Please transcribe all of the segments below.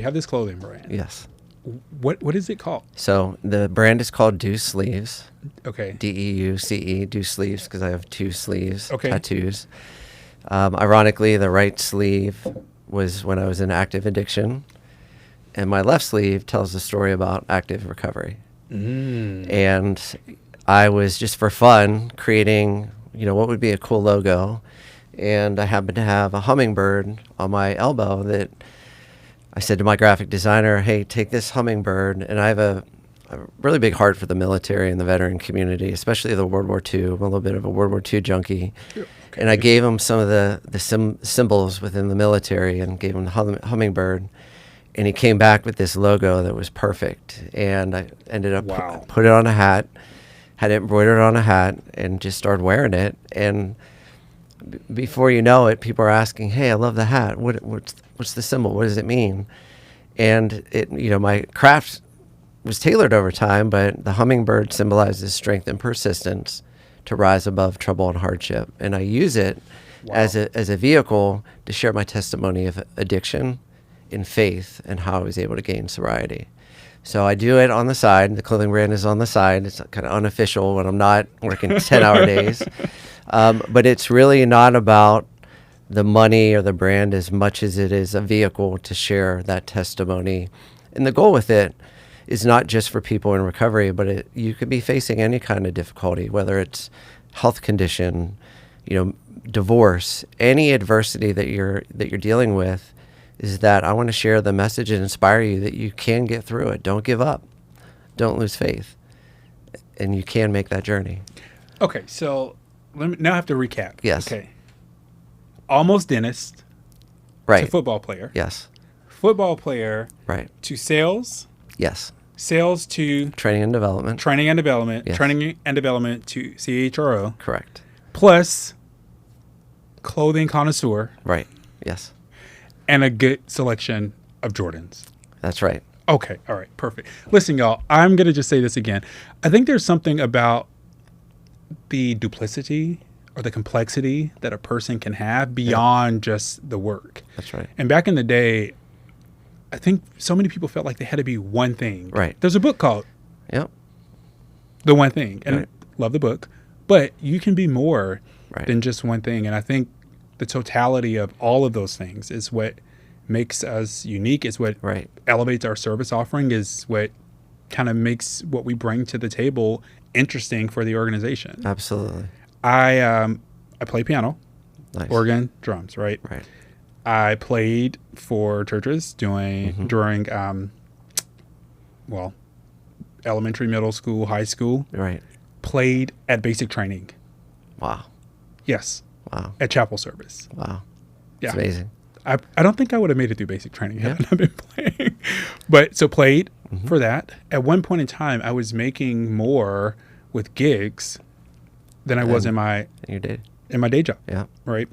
you have this clothing brand. Yes. What is it called? So the brand is called Deuce Sleeves. Okay. DEUCE, Deuce Sleeves, because I have 2 sleeves, Okay. tattoos. Ironically, the right sleeve was when I was in active addiction, and my left sleeve tells the story about active recovery. And I was just for fun creating, what would be a cool logo. And I happened to have a hummingbird on my elbow that I said to my graphic designer, hey, take this hummingbird. And I have a really big heart for the military and the veteran community, especially the World War II. I'm a little bit of a World War II junkie. Okay. And I gave him some of the symbols within the military and gave him the hummingbird. And he came back with this logo that was perfect. And I ended up put it on a hat, had it embroidered on a hat, and just started wearing it. And before you know it, people are asking, hey, I love the hat. What's the symbol? What does it mean? And my craft was tailored over time, but the hummingbird symbolizes strength and persistence to rise above trouble and hardship. And I use it as a vehicle to share my testimony of addiction in faith and how I was able to gain sobriety. So I do it on the side. The clothing brand is on the side. It's kind of unofficial when I'm not working 10-hour days. But it's really not about the money or the brand as much as it is a vehicle to share that testimony. And the goal with it is not just for people in recovery, but you could be facing any kind of difficulty, whether it's health condition, divorce, any adversity that you're dealing with, is that I want to share the message and inspire you that you can get through it. Don't give up. Don't lose faith. And you can make that journey. Okay, so now I have to recap. Yes. Okay. Almost dentist. Right. To football player. Yes. Football player. Right. To sales. Yes. Sales to training and development. Training and development. Yes. Training and development to CHRO. Correct. Plus clothing connoisseur. Right. Yes. And a good selection of Jordans. That's right. Okay. All right. Perfect. Listen, y'all, I'm going to just say this again. I think there's something about the duplicity or the complexity that a person can have beyond just the work. That's right. And back in the day, I think so many people felt like they had to be one thing. Right. There's a book called Yep. The One Thing. And Right. love the book. But you can be more Right. than just one thing. And I think the totality of all of those things is what makes us unique, is what Right. elevates our service offering, is what kind of makes what we bring to the table interesting for the organization. Absolutely. I play piano, Nice. organ, drums, right? Right. I played for churches during elementary, middle school, high school. Right. Played at basic training. Wow. Yes. Wow. At chapel service. Wow. Yeah. It's amazing. I don't think I would have made it through basic training had I not been playing. But so played for that. At one point in time, I was making more with gigs than I was in my You did. day job. Yeah. Right.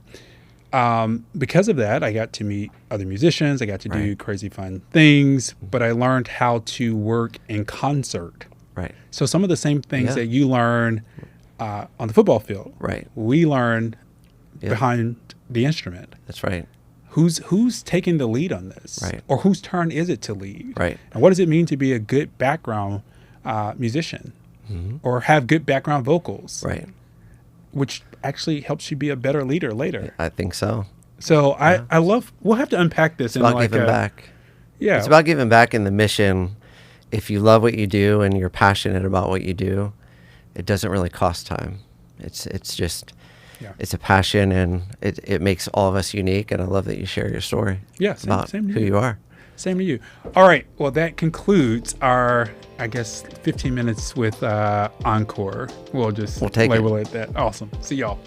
Because of that, I got to meet other musicians. I got to do Right. crazy fun things, but I learned how to work in concert. Right. So some of the same things Yeah. that you learn on the football field, Right. we learn Yeah. behind the instrument. That's right. Who's taking the lead on this? Right. Or whose turn is it to lead? Right. And what does it mean to be a good background musician or have good background vocals? Right. Which actually helps you be a better leader later. I think so. So I love, we'll have to unpack this in It's about like giving back. Yeah. It's about giving back in the mission. If you love what you do and you're passionate about what you do, it doesn't really cost time. It's just, it's a passion, and it makes all of us unique. And I love that you share your story. Yeah, about same to who you. you are. Same to you. All right. Well, that concludes our, 15 minutes with Encore. We'll just We'll take label it that. Awesome. See y'all.